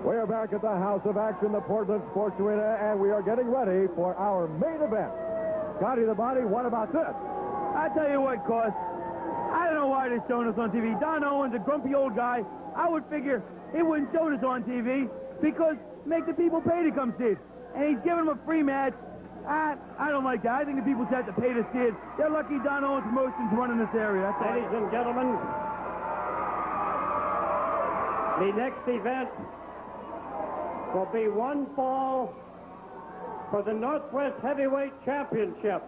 We are back at the House of Action, the Portland Sports Arena, and we are getting ready for our main event. Scotty the Body, what about this? I tell you what, Cos, I don't know why they're showing us on TV. Don Owens, a grumpy old guy, I would figure he wouldn't show us on TV because make the people pay to come see it. And he's giving them a free match. I don't like that. I think the people should have to pay to see it. They're lucky Don Owens Promotions running this area. That's all. Ladies and gentlemen, the next event will be one fall for the Northwest Heavyweight Championship.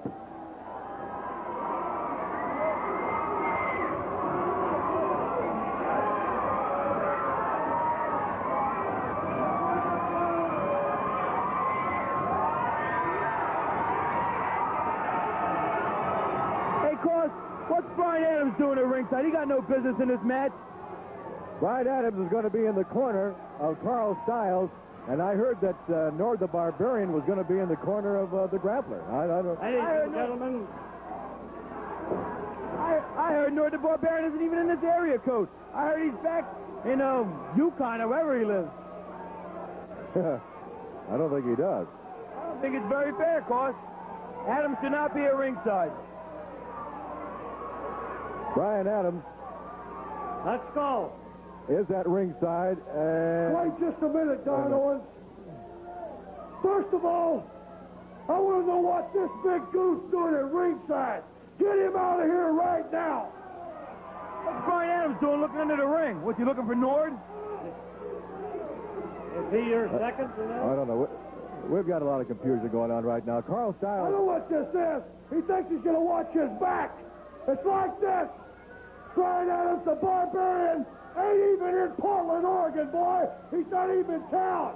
What's Brian Adams doing at ringside? He got no business in this match. Brian Adams is going to be in the corner of Carl Styles, and I heard that Nord the Barbarian was going to be in the corner of the Grappler. I don't. Ladies and gentlemen, I heard Nord the Barbarian isn't even in this area, Coach. I heard he's back in Yukon or wherever he lives. I don't think he does. I don't think it's very fair, Cos. Adams should not be at ringside. Brian Adams let's go. is at ringside. Wait just a minute, Don Owens. First of all, I want to know what this big goose doing at ringside. Get him out of here right now. What's Brian Adams doing looking under the ring? What's he looking for, Nord? Is he your second? I don't know. We've got a lot of confusion going on right now. Carl I Styles. know what this is. He thinks he's going to watch his back. It's like this. Brian Adams, the Barbarian, ain't even in Portland, Oregon, boy. He's not even in town.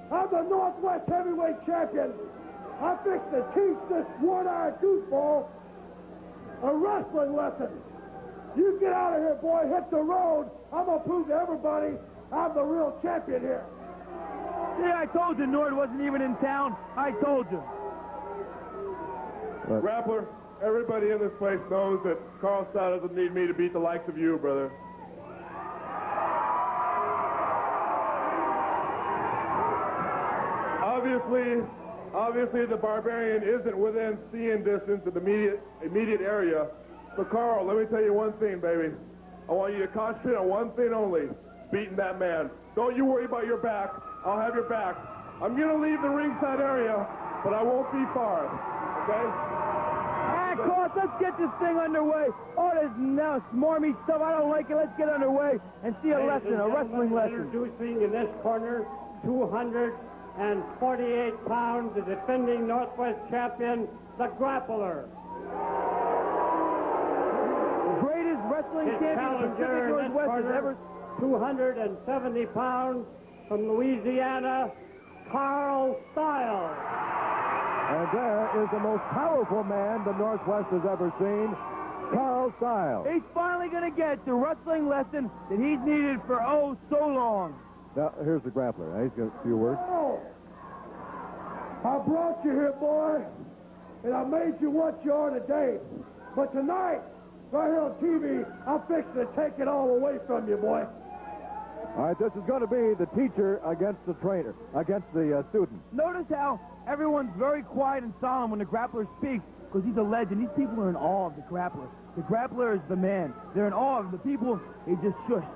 I'm the Northwest Heavyweight Champion. I fixed to teach this one-eyed goofball a wrestling lesson. You get out of here, boy. Hit the road. I'm going to prove to everybody I'm the real champion here. Yeah, I told you Nord wasn't even in town. I told you. Grappler, everybody in this place knows that Carl Styles doesn't need me to beat the likes of you, brother. Obviously, the Barbarian isn't within seeing distance of the immediate area. So, Carl, let me tell you one thing, baby. I want you to concentrate on one thing only, beating that man. Don't you worry about your back. I'll have your back. I'm going to leave the ringside area, but I won't be far, okay? Cos, let's get this thing underway. All this now smarmy stuff, I don't like it. Let's get underway and see a lesson, a wrestling lesson. Introducing in this corner, 248 pounds, the defending Northwest champion, the Grappler. The greatest wrestling His champion the Pacific Northwest has ever... 270 pounds from Louisiana, Carl Styles. And there is the most powerful man the Northwest has ever seen, Carl Styles. He's finally going to get the wrestling lesson that he's needed for oh so long. Now, here's the Grappler. Now, he's got a few words. Oh, I brought you here, boy, and I made you what you are today. But tonight, right here on TV, I'm fixing to take it all away from you, boy. All right, this is going to be the teacher against the trainer, against the student. Notice how everyone's very quiet and solemn when the Grappler speaks, because he's a legend. These people are in awe of the Grappler. The Grappler is the man. They're in awe of the people. He just shushed.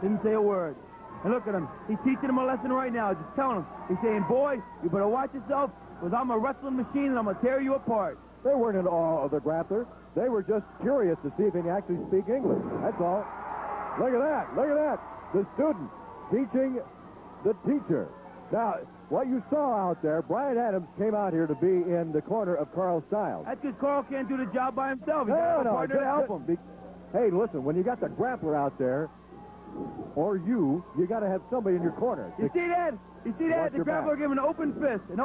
Didn't say a word. And look at him. He's teaching them a lesson right now, just telling them. He's saying, boy, you better watch yourself, because I'm a wrestling machine and I'm going to tear you apart. They weren't in awe of the Grappler. They were just curious to see if he can actually speak English. That's all. Look at that. Look at that. The student teaching the teacher. Now, what you saw out there, Brian Adams came out here to be in the corner of Carl Styles. That's because Carl can't do the job by himself. He's got a partner to help him. Hey, listen, when you got the Grappler out there, or you got to have somebody in your corner. You see that? You see that? The Grappler gave him an open fist in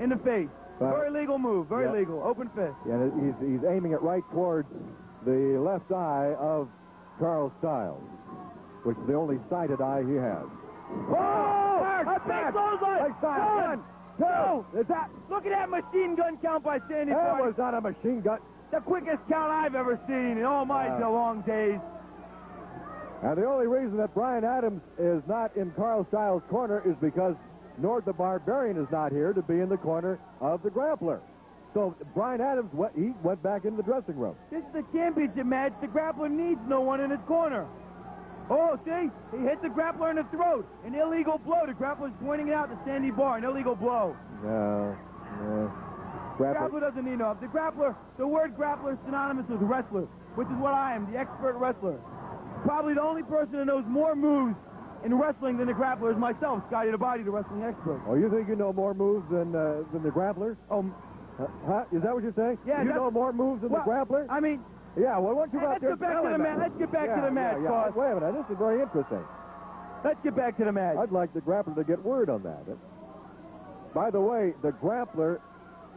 the face. Very legal move, very legal. Open fist. Yeah, he's aiming it right towards the left eye of Carl Styles, which is the only sighted eye he has. Oh! A big clothesline! One, two! Is that? Look at that machine gun count by Sandy That Party. was not a machine gun. The quickest count I've ever seen in all my long days. And the only reason that Brian Adams is not in Carl Styles' corner is because Nord the Barbarian is not here to be in the corner of the Grappler. So Brian Adams, he went back into the dressing room. This is a championship match. The Grappler needs no one in his corner. Oh, see? He hit the Grappler in the throat. An illegal blow. The Grappler's pointing it out to Sandy Barr. An illegal blow. No. Grappler doesn't need no. The Grappler, the word Grappler is synonymous with wrestler, which is what I am, the expert wrestler. Probably the only person that knows more moves in wrestling than the Grappler is myself, Scotty the Body, the wrestling expert. Oh, you think you know more moves than the Grappler? Oh, huh? Is that what you're saying? Yeah. You know more moves than the Grappler? I mean, yeah. Well, why don't you let's get back to the match. Let's get back to the match, boss. Wait a minute. This is very interesting. Let's get back to the match. I'd like the Grappler to get word on that. By the way, the Grappler,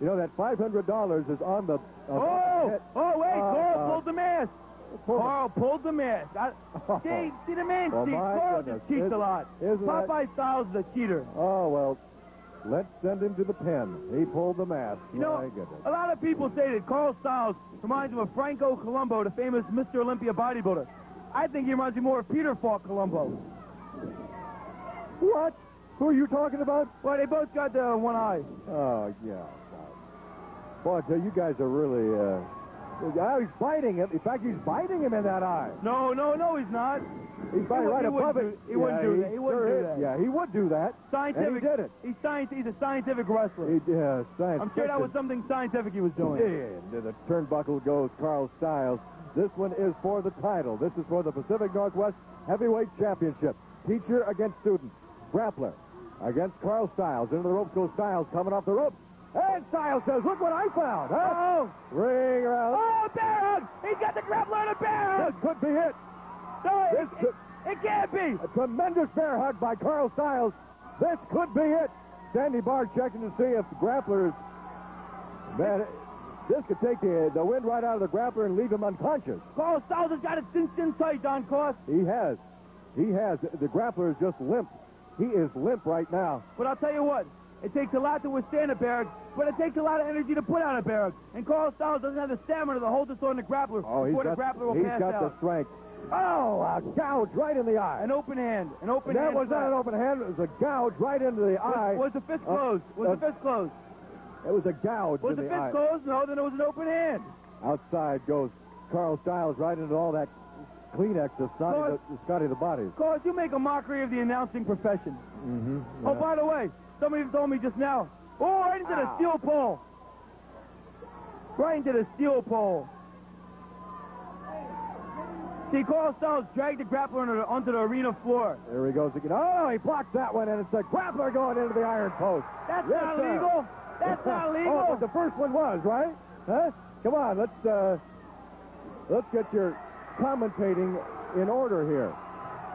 you know, that $500 is on the. Wait! Carl pulled the mask. Carl pulled the mask. See the man cheats. Carl just cheats a lot. Popeye Styles is a cheater. Oh, well, let's send him to the pen. He pulled the mask. You know, a lot of people say that Carl Styles reminds him of Franco Columbo, the famous Mr. Olympia bodybuilder. I think he reminds me more of Peter Falk Columbo. What? Who are you talking about? Well, they both got the one eye. Oh, yeah. Boy, I tell you, you guys are really, he's biting him. In fact, he's biting him in that eye. No, he's not. He's biting right above it. He wouldn't do that. He wouldn't do that. Yeah, he would do that. Scientific. And he did it. He's a scientific wrestler. Scientific. I'm sure that was something scientific he was doing. And the turnbuckle goes Carl Styles. This one is for the title. This is for the Pacific Northwest Heavyweight Championship. Teacher against student. Grappler against Carl Styles. Into the ropes goes Styles, coming off the ropes. And Styles says, look what I found, huh? Oh! Ring around. Oh, bear hug! He's got the Grappler in a bear hug! This could be it. No, it can't be. A tremendous bear hug by Carl Styles. This could be it. Sandy Barr checking to see if the Grappler is... Man, this could take the wind right out of the Grappler and leave him unconscious. Carl Styles has got it cinched in tight, Don Cost. He has. The Grappler is just limp. He is limp right now. But I'll tell you what. It takes a lot to withstand a bear hug, but it takes a lot of energy to put on a bear hug. And Carl Styles doesn't have the stamina to hold this on the Grappler before the Grappler will pass out. He's got the strength. Oh, a gouge right in the eye. An open hand. That was not an open hand. It was a gouge right into the eye. Was the fist closed? Was the fist closed? It was a gouge in the eye. Was the fist closed? No, then it was an open hand. Outside goes Carl Styles right into all that Kleenex to Scotty the Body. Cause you make a mockery of the announcing profession. Mm-hmm. Yeah. Oh, by the way, somebody told me just now. Oh, right into the steel pole. Right into the steel pole. See, Carl Styles dragged the Grappler onto the arena floor. There he goes again. Oh, he blocked that one, and it's the Grappler going into the iron post. That's not legal. That's not legal. Oh, but the first one was, right? Huh? Come on, let's get your commentating in order here.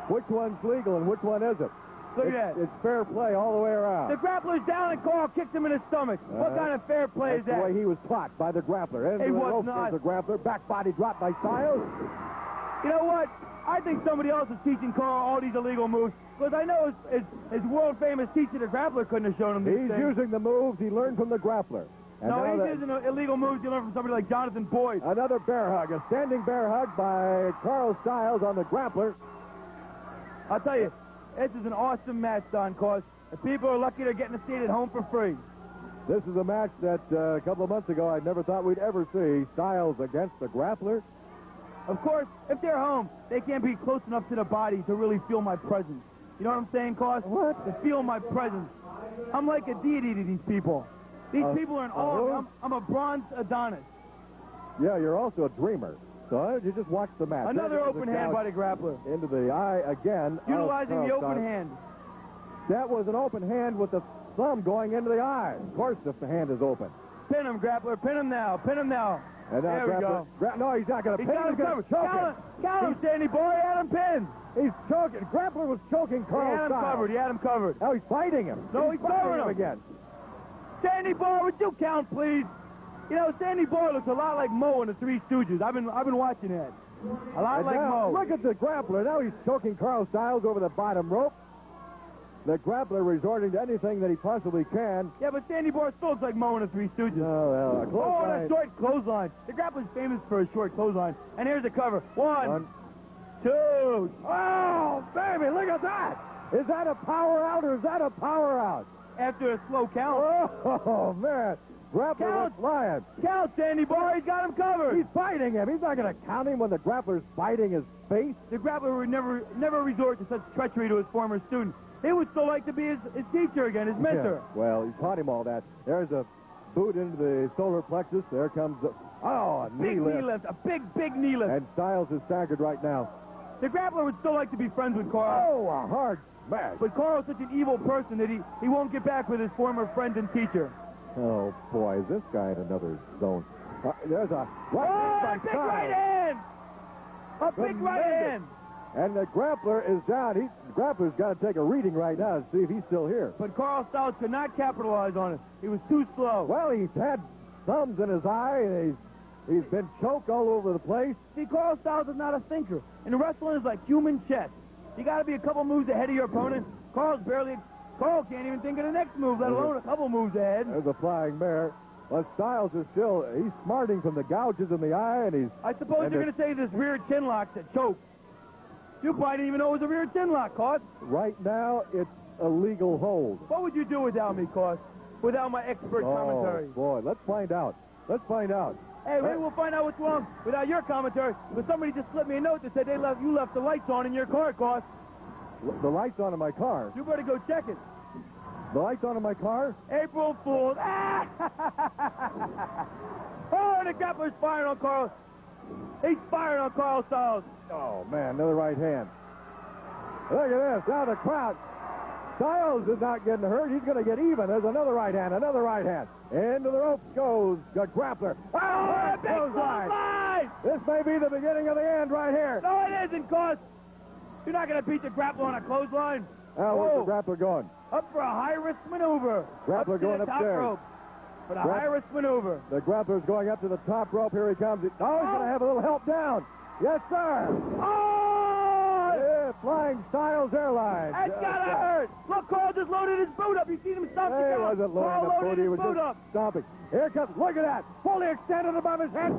Which one's legal and which one isn't? Look at that. It's fair play all the way around. The Grappler's down and Carl kicked him in the stomach. What kind of fair play is that? That's the way he was caught by the Grappler. He was not. The Grappler, back body drop by Styles. You know what? I think somebody else is teaching Carl all these illegal moves, because I know his world-famous teacher, the Grappler, couldn't have shown him these things. He's using the moves he learned from the Grappler. And no, he's using illegal moves he learned from somebody like Jonathan Boyd. Another bear hug, a standing bear hug by Carl Styles on the Grappler. I'll tell you, this is an awesome match, Don Cost. The people are lucky they're getting a seat at home for free. This is a match that a couple of months ago I never thought we'd ever see. Styles against the Grappler. Of course, if they're home, they can't be close enough to the body to really feel my presence. You know what I'm saying, Cost? What? To feel my presence. I'm like a deity to these people. These people are in awe of me. I'm a bronze Adonis. Yeah, you're also a dreamer. So you just watch the match. Another open hand by the Grappler. Into the eye again. Utilizing the open hand. That was an open hand with the thumb going into the eye. Of course the hand is open. Pin him, Grappler. Pin him now. Pin him now. And now there we go. No, he's not going to pin him. He's going to choke him. Count him, Sandy Boy. He had him pinned. He's choking. Grappler was choking Carl Styles. He had him covered. Now he's fighting him. No, he's covering him again. Sandy Boy, would you count, please? You know, Sandy Boy looks a lot like Mo in the Three Stooges. I've been watching that. A lot like Mo. Look at the Grappler. Now he's choking Carl Styles over the bottom rope. The Grappler resorting to anything that he possibly can. Yeah, but Sandy Boy still looks like Mo in the Three Stooges. A a short clothesline. The Grappler's famous for a short clothesline. And here's the cover. One, Two. Oh, baby, look at that. Is that a power out or is that a power out? After a slow count. Oh, man. Grappler was flying. Count, Sandy Bar. He's got him covered. He's biting him. He's not going to count him when the grappler's biting his face. The grappler would never resort to such treachery to his former student. He would still like to be his teacher again, his mentor. Yeah. Well, he taught him all that. There's a boot into the solar plexus. There comes a Big knee lift. A big knee lift. And Styles is staggered right now. The grappler would still like to be friends with Carl. Oh, a hard smash. But Carl's such an evil person that he won't get back with his former friend and teacher. Oh, boy, is this guy in another zone. There's a right big right hand. A big right hand. And the grappler is down. The grappler's got to take a reading right now to see if he's still here. But Carl Styles could not capitalize on it. He was too slow. Well, he's had thumbs in his eye, and he's been choked all over the place. See, Carl Styles is not a thinker. And wrestling is like human chess. You got to be a couple moves ahead of your opponent. Carl can't even think of the next move, let alone a couple moves ahead. There's a flying bear. Well, Styles is he's smarting from the gouges in the eye, and he's... I suppose you're going to say this rear chin lock that choked. You probably didn't even know it was a rear chin lock, Cos. Right now, it's a legal hold. What would you do without me, Cos? Without my expert commentary? Oh, boy, let's find out. Let's find out. Hey, maybe we'll find out what's wrong without your commentary. But somebody just slipped me a note that said you left the lights on in your car, Cos. The lights on in my car? You better go check it. The lights on in my car? April Fool's. Ah! Oh, the grappler's firing on Carl. He's firing on Carl Styles. Oh, man, another right hand. Look at this. Now the crowd. Styles is not getting hurt. He's going to get even. There's another right hand. Into the ropes goes the grappler. Oh, big clothesline! This may be the beginning of the end right here. No, it isn't, Cos. You're not going to beat the grappler on a clothesline. Now, where's the grappler going? Up for a high-risk maneuver. Grappler going up to the top upstairs. rope for the high-risk maneuver. The grappler's going up to the top rope. Here he comes. Oh, he's going to have a little help down. Yes, sir. Oh! Yeah, Flying Styles Airlines. That's gotta hurt. Look, Carl just loaded his boot up. You seen him stomp the He count. wasn't loading the boot. He was just up. stomping. Here comes. Look at that. Fully extended above his head.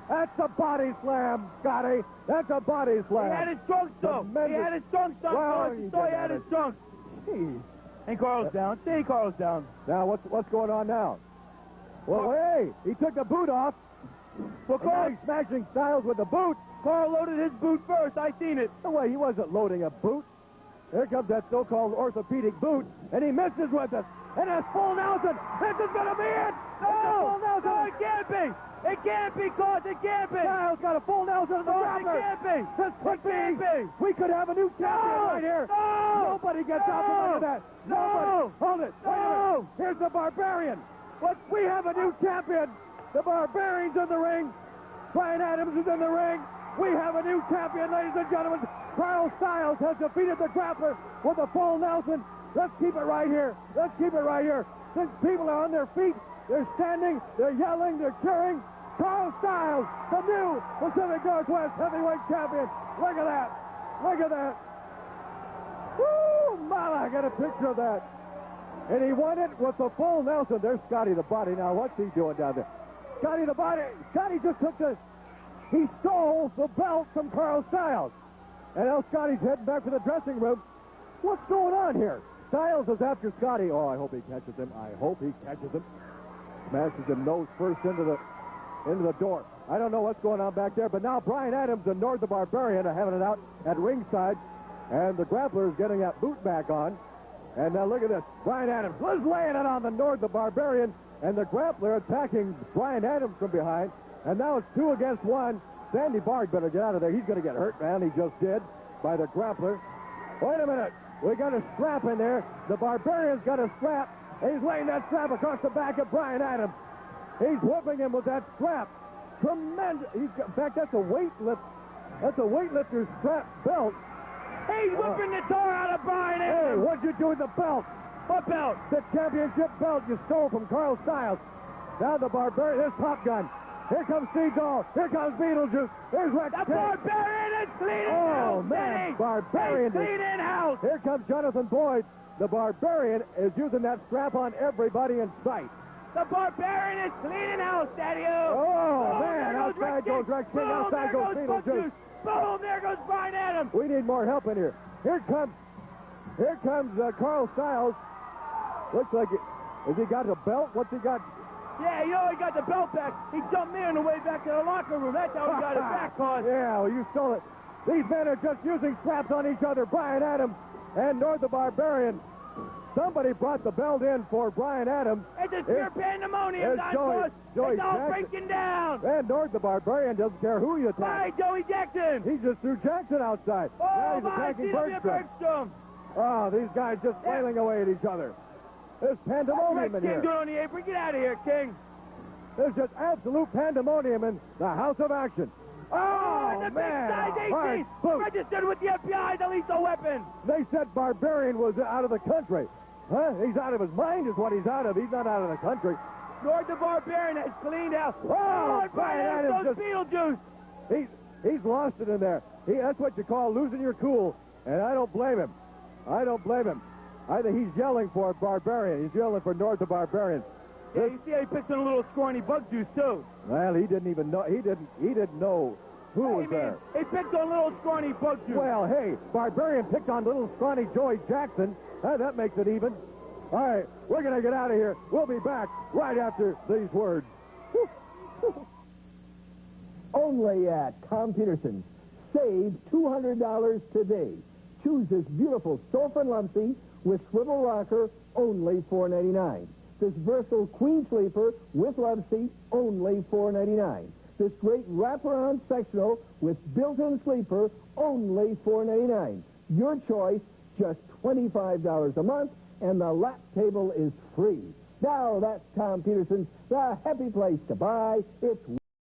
That's a body slam, Scotty. That's a body slam. He had his trunks, though. He had his trunks, though. Well, He had his trunks. Jeez. And Carl's down. Stay, Carl's down. Now, what's going on now? Well, hey, he took the boot off. Well, Carl, he's smashing Styles with the boot. Carl loaded his boot first. I seen it. No way, he wasn't loading a boot. Here comes that so-called orthopedic boot, and he misses with it. And that's full Nelson. This is going to be it. No, it can't be. It can't be, Cos. It can't be. Styles got a full Nelson in the grappler. It can't be. This could be. We could have a new champion right here. No. Nobody gets out from under that. No. Hold it. Wait a minute. Here's the Barbarian. We have a new champion. The Barbarian's in the ring. Brian Adams is in the ring. We have a new champion, ladies and gentlemen. Carl Styles has defeated the grappler with a full Nelson. Let's keep it right here. Since people are on their feet, they're standing, they're yelling, they're cheering. Carl Styles, the new Pacific Northwest heavyweight champion. Look at that. Woo, Mala, I got a picture of that. And he won it with the full Nelson. There's Scotty the Body. Now, what's he doing down there? Scotty the Body. Scotty just he stole the belt from Carl Styles. And now Scotty's heading back to the dressing room. What's going on here? Styles is after Scotty. Oh, I hope he catches him. Smashes him nose first into the door. I don't know what's going on back there, but now Brian Adams and Nord the Barbarian are having it out at ringside. And the grappler is getting that boot back on. And now look at this. Brian Adams was laying it on the Nord the Barbarian. And the grappler attacking Brian Adams from behind. And now it's 2 against 1. Sandy Bard better get out of there. He's going to get hurt, man. He just did by the grappler. Wait a minute. We got a strap in there. The Barbarian's got a strap. He's laying that strap across the back of Brian Adams. He's whooping him with that strap. Tremendous. In fact, that's a weightlifter's strap belt. He's whipping the tar out of Brian Adams. Hey, what'd you do with the belt? What belt? The championship belt you stole from Carl Styles. Now the Barbarian. There's Top Gun. Here comes Steve Dahl. Here comes Beetlejuice. Here's Rex. The Barbarian is cleaning house. Oh, man. Barbarian. He's cleaning house. Here comes Jonathan Boyd. The Barbarian is using that strap on everybody in sight. The Barbarian is cleaning house, Daddy-O. Oh, man. Outside goes Rex King. Outside goes Beetlejuice. boom! There goes Brian Adams. We need more help in here. Here comes Carl Stiles. Looks like it. Has he got a belt? What's he got? Yeah, he got the belt back. He jumped me on the way back to the locker room. That's how he got it back, cause. Yeah, well, you stole it. These men are just using straps on each other. Brian Adams and Nord the Barbarian. Somebody brought the belt in for Brian Adams. It's a pure pandemonium, Don Boss. Joey It's all Jackson. breaking down. And Nord the Barbarian doesn't care who you Bye, attack. Joey Jackson. He just threw Jackson outside. Oh, now he's my, attacking PNW Bergstrom. Bergstrom. Oh, these guys just flailing away at each other. There's pandemonium in King here. doing on the apron. Get out of here, King. There's just absolute pandemonium in the House of Action. Oh, Oh, the big man. size Hard 18. boot. Registered with the FBI, the lethal weapon. They said Barbarian was out of the country. Huh? He's out of his mind is what he's out of. He's not out of the country. Nord the Barbarian has cleaned out. Oh, and Brian Adams goes Beetlejuice. He's lost it in there. That's what you call losing your cool, and I don't blame him. I don't blame him. I think he's yelling for Barbarian. He's yelling for Nord the Barbarian. Yeah, you see how he picked on a little scrawny bug juice, too. Well, he didn't even know. He didn't know who was there. He picked on little scrawny bug juice. Well, hey, Barbarian picked on little scrawny Joey Jackson. That makes it even. All right, we're going to get out of here. We'll be back right after these words. Only at Tom Peterson's. Save $200 today. Choose this beautiful sofa and love seat with swivel rocker, only $4.99. This versatile queen sleeper with love seat, only $4.99. This great wraparound sectional with built-in sleeper, only $4.99. Your choice, just $25 a month, and the lap table is free. Now that's Tom Peterson's, the happy place to buy. It's